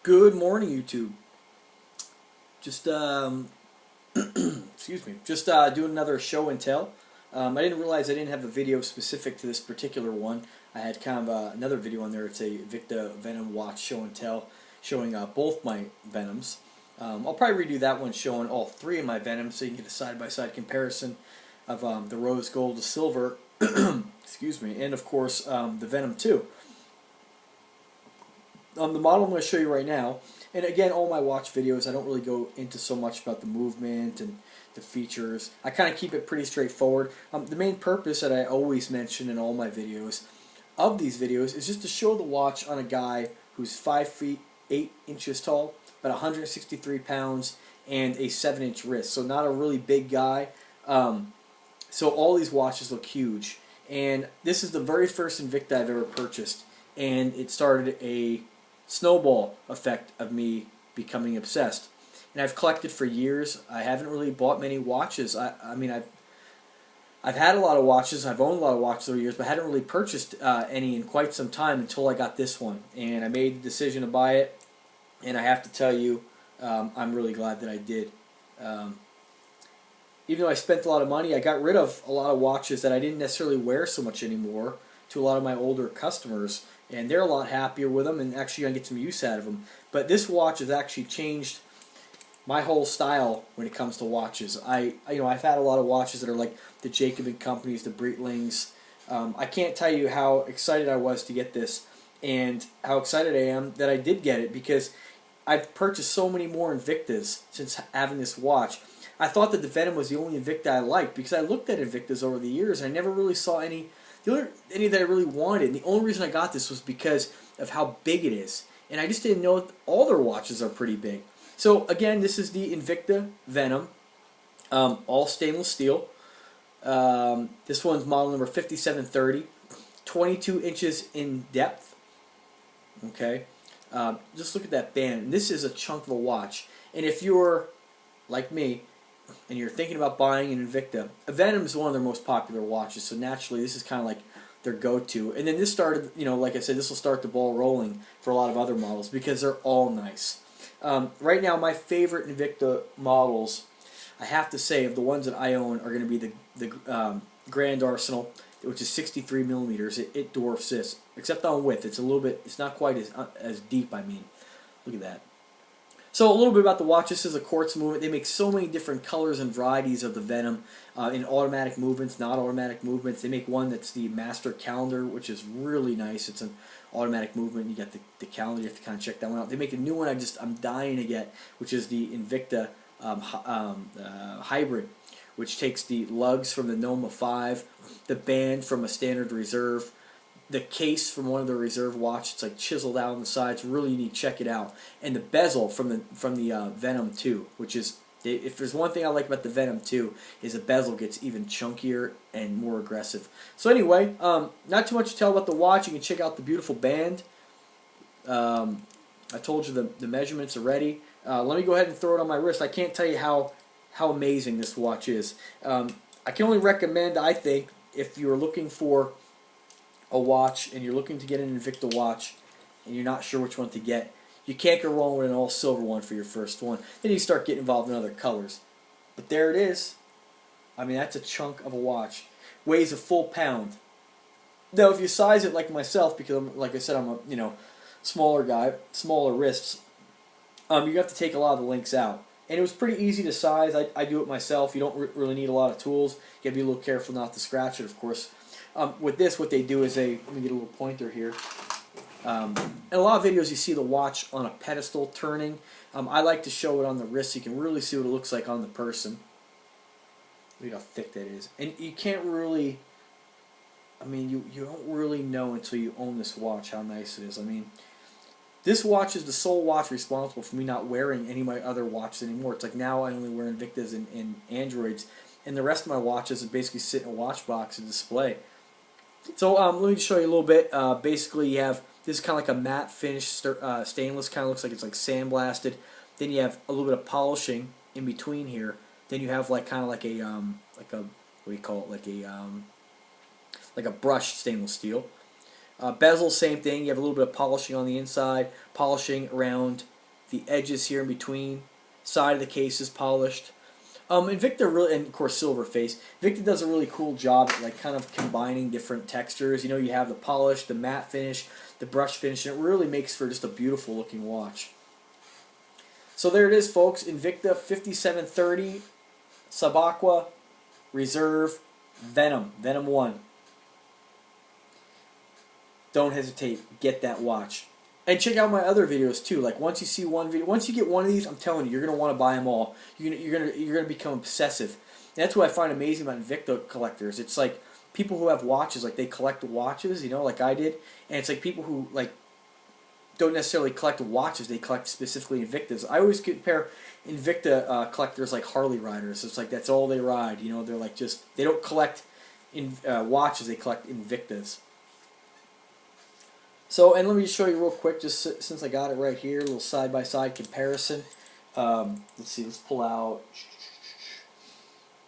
Good morning, YouTube. Just excuse me. Just doing another show and tell. I didn't realize I didn't have a video specific to this particular one. I had kind of another video on there. It's a Invicta Venom watch show and tell, showing both my Venoms. I'll probably redo that one, showing all three of my Venoms, so you can get a side-by-side comparison of the rose gold to silver. Excuse me, and of course the Venom 2. The model I'm going to show you right now, and again, all my watch videos, I don't really go into so much about the movement and the features. I kind of keep it pretty straightforward. The main purpose that I always mention in all my videos of these videos is just to show the watch on a guy who's 5 feet 8 inches tall, about 163 pounds, and a 7-inch wrist. So not a really big guy. So all these watches look huge. And this is the very first Invicta I've ever purchased. And it started a snowball effect of me becoming obsessed. And I've collected for years. I haven't really bought many watches. I mean, I've had a lot of watches. I've owned a lot of watches over the years, but I hadn't really purchased any in quite some time until I got this one. And I made the decision to buy it. And I have to tell you, I'm really glad that I did. Even though I spent a lot of money, I got rid of a lot of watches that I didn't necessarily wear so much anymore to a lot of my older customers, and they're a lot happier with them and actually going to get some use out of them. But this watch has actually changed my whole style when it comes to watches. I've had a lot of watches that are like the Jacob & Companies, the Breitlings. I can't tell you how excited I was to get this and how excited I am that I did get it, because I've purchased so many more Invictas since having this watch. I thought that the Venom was the only Invicta I liked because I looked at Invictas over the years and I never really saw any that I really wanted. And the only reason I got this was because of how big it is. And I just didn't know all their watches are pretty big. So again, this is the Invicta Venom, all stainless steel. This one's model number 5730, 22 inches in depth. Okay, just look at that band. And this is a chunk of a watch. And if you're like me, and you're thinking about buying an Invicta, a Venom is one of their most popular watches, so naturally this is kind of like their go-to. And then this started, like I said, this will start the ball rolling for a lot of other models because they're all nice. Right now, my favorite Invicta models, I have to say, of the ones that I own, are going to be the Grand Arsenal, which is 63 millimeters. It dwarfs this, except on width. It's a little bit, it's not quite as deep. I mean, look at that. So a little bit about the watch. This is a quartz movement. They make so many different colors and varieties of the Venom in automatic movements, not automatic movements. They make one that's the Master Calendar, which is really nice. It's an automatic movement. You got the calendar. You have to kind of check that one out. They make a new one I'm dying to get, which is the Invicta Hybrid, which takes the lugs from the Noma 5, the band from a standard reserve, the case from one of the reserve watches. It's like chiseled out on the side. It's really neat. Check it out. And the bezel from the Venom 2, which is, if there's one thing I like about the Venom 2, is the bezel gets even chunkier and more aggressive. So anyway, not too much to tell about the watch. You can check out the beautiful band. I told you the measurements are ready. Let me go ahead and throw it on my wrist. I can't tell you how amazing this watch is. I can only recommend, I think, if you're looking for a watch and you're looking to get an Invicta watch and you're not sure which one to get, you can't go wrong with an all silver one for your first one. Then you start getting involved in other colors. But there it is. I mean, that's a chunk of a watch. Weighs a full pound. Now, if you size it like myself, because like I said, I'm a smaller guy, smaller wrists, you have to take a lot of the links out. And it was pretty easy to size. I do it myself. You don't really need a lot of tools. You have to be a little careful not to scratch it, of course. With this, what they do is let me get a little pointer here. In a lot of videos, you see the watch on a pedestal turning. I like to show it on the wrist so you can really see what it looks like on the person. Look at how thick that is. And you can't really, I mean, you don't really know until you own this watch how nice it is. I mean, this watch is the sole watch responsible for me not wearing any of my other watches anymore. It's like now I only wear Invictas and Androids, and the rest of my watches basically sit in a watch box and display. So let me just show you a little bit. Basically, you have this is kind of like a matte finish stainless. Kind of looks like it's like sandblasted. Then you have a little bit of polishing in between here. Then you have like kind of like a what do you call it? Like a brushed stainless steel. Bezel, same thing. You have a little bit of polishing on the inside, polishing around The edges here in between. Side of the case is polished. Invicta really, and of course silver face. Invicta does a really cool job at like kind of combining different textures. You know, you have the polish, the matte finish, the brush finish, and it really makes for just a beautiful looking watch. So there it is, folks. Invicta 5730 Subaqua Reserve Venom 1. Don't hesitate, get that watch. And check out my other videos too. Like once you see one video, once you get one of these, I'm telling you, you're gonna want to buy them all. You're gonna become obsessive. And that's what I find amazing about Invicta collectors. It's like people who have watches, like they collect watches, you know, like I did. And it's like people who like don't necessarily collect watches; they collect specifically Invictas. I always compare Invicta collectors like Harley riders. It's like that's all they ride. You know, they're like just they don't collect watches; they collect Invictas. So, and let me just show you real quick, just since I got it right here, a little side-by-side comparison. Let's see, let's pull out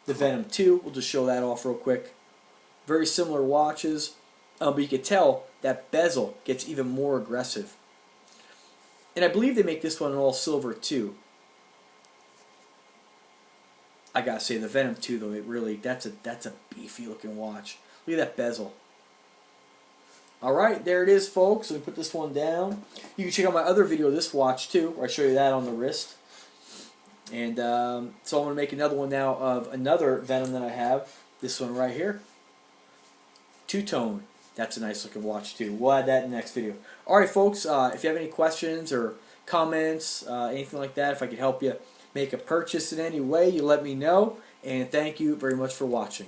the Venom 2. We'll just show that off real quick. Very similar watches, but you can tell that bezel gets even more aggressive. And I believe they make this one in all silver too. I gotta say, the Venom 2 though, it really, that's a beefy looking watch. Look at that bezel. Alright, there it is, folks. Let me put this one down. You can check out my other video of this watch, too, where I show you that on the wrist. And so I'm going to make another one now of another Venom that I have. This one right here. Two-tone. That's a nice looking watch, too. We'll add that in the next video. Alright, folks, if you have any questions or comments, anything like that, if I could help you make a purchase in any way, you let me know. And thank you very much for watching.